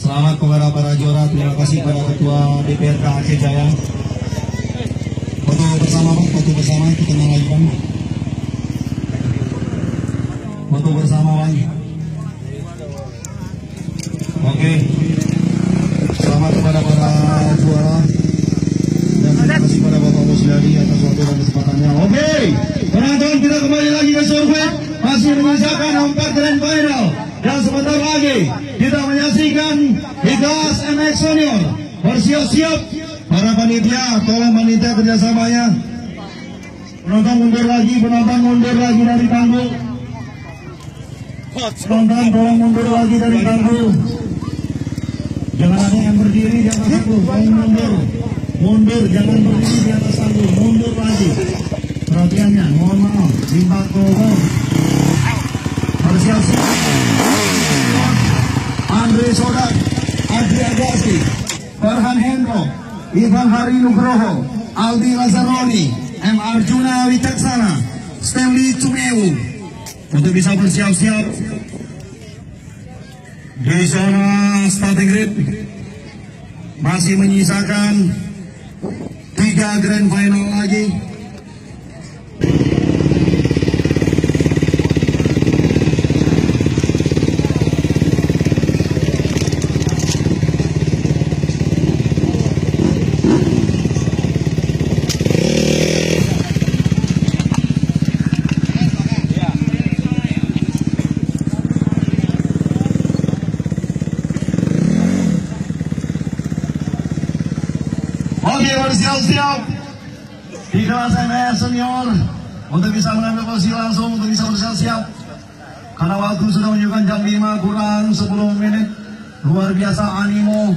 Selamat kepada para juara. Terima kasih kepada Ketua DPRK Aceh Jaya. Foto bersama Pak, foto bersama kita lagi. Foto bersama Pak. Oke. Selamat kepada para juara dan terima kasih kepada Bapak Musliadi atas waktu dan kesempatannya. Oke, penonton kita kembali lagi ke sirkuit, masih menyisakan 4 grand final dan sebentar lagi kita menyaksikan Ikhlas MX Senior. Bersiap-siap para panitia, tolong panitia kerjasamanya. Penonton mundur lagi dari panggung. Penonton tolong mundur lagi dari panggung. Jangan ada yang berdiri di atas panggung, mundur, jangan berdiri di atas panggung, mundur lagi. Perhatiannya, mohon maaf, limbah tolong. Bersiap-siap. Andre Sodak, Adri Agassi, Farhan Hendro, Ivan Hari Nugroho, Aldi Lazaroni, M. Arjuna Wicaksana, Stanley Cumewu. Untuk bisa bersiap-siap di zona starting grid, masih menyisakan 3 grand final lagi. Oke, bersiap-siap di kelas MX Senior untuk bisa mengambil posisi langsung, untuk bisa bersiap-siap karena waktu sudah menunjukkan jam 5 kurang 10 menit. Luar biasa animo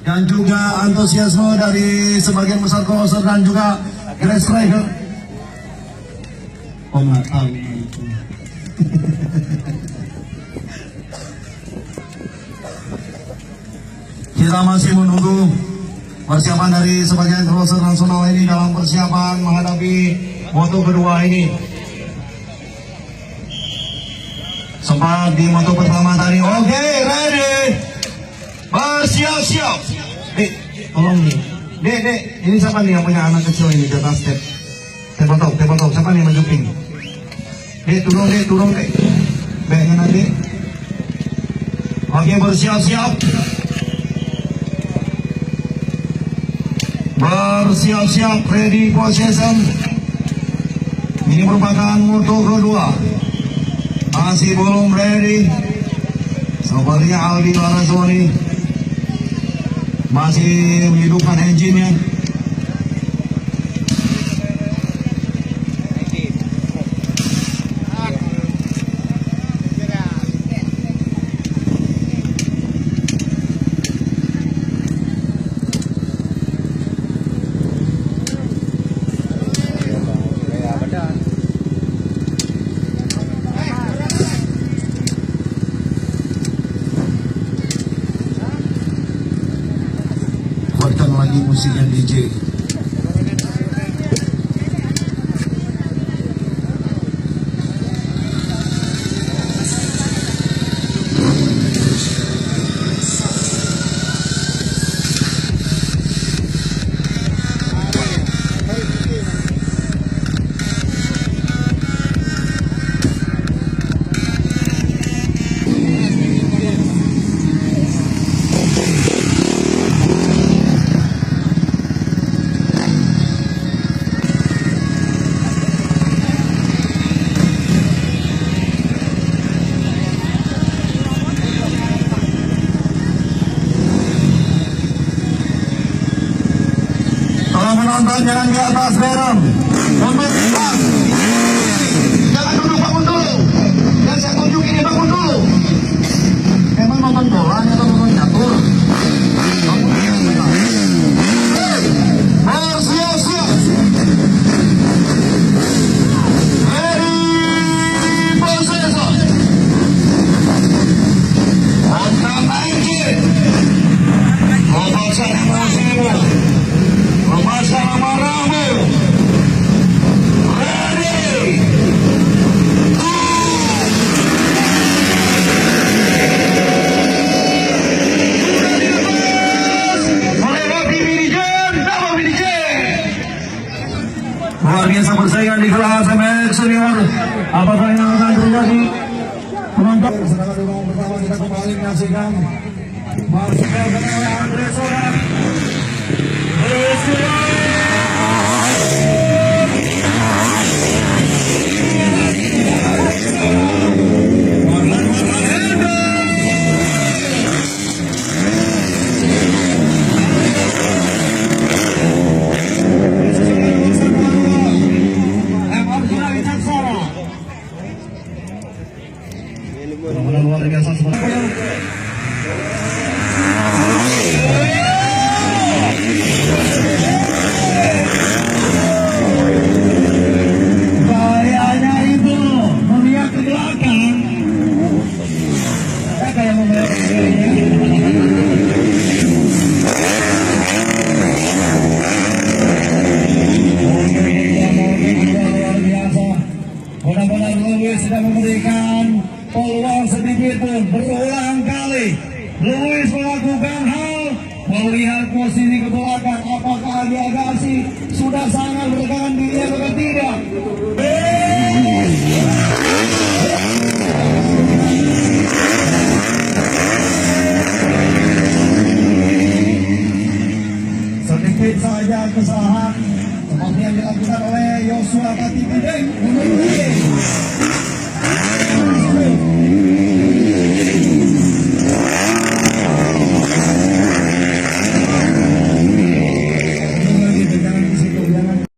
dan juga antusiasme dari sebagian besar crosser dan juga grass striker. Oh, nggak tahu itu. Kita masih menunggu persiapan dari sebagian crosser nasional ini dalam persiapan menghadapi moto kedua ini. Sempat di moto pertama tadi. Oke, ready. Bersiap-siap. Dek, tolong nih. Dek, ini siapa nih yang punya anak kecil ini di atas step? Tepotong. Siapa nih maju pink? Dek, turun, Dek. Dek, nanti. Oke, bersiap-siap. Bersiap-siap, ready position. Ini merupakan moto kedua. Masih belum ready. Sepertinya Aldi Lazaroni masih menghidupkan engine-nya. Lagi musiknya DJ. Penonton jangan di atas berem. Jangan duduk, bangun dulu. Dan saya tunjukin ini, bangun dulu. Emang nonton bola atau nonton catur? Siap. Ready, position. Kontak engine. Memaksa emosimu. Memaksa amarahmu. Ready. Junior. Apakah yang akan terjadi? Penonton. Sedangkan di babak pertama kita kembali menyaksikan masuk ke oleh Andre Soda. Luar biasa seperti gayanya itu melihat ke belakang kayak melihat luar biasa. Benar-benar Lewis sudah memberikan peluang sedikit pun berulang kali. Lewis melakukan hal melihat posisi ke belakang, apakah Agi sudah sangat berdekatan diri atau tidak. Sedikit saja kesalahan seperti yang dilakukan oleh Yosua Katibideng.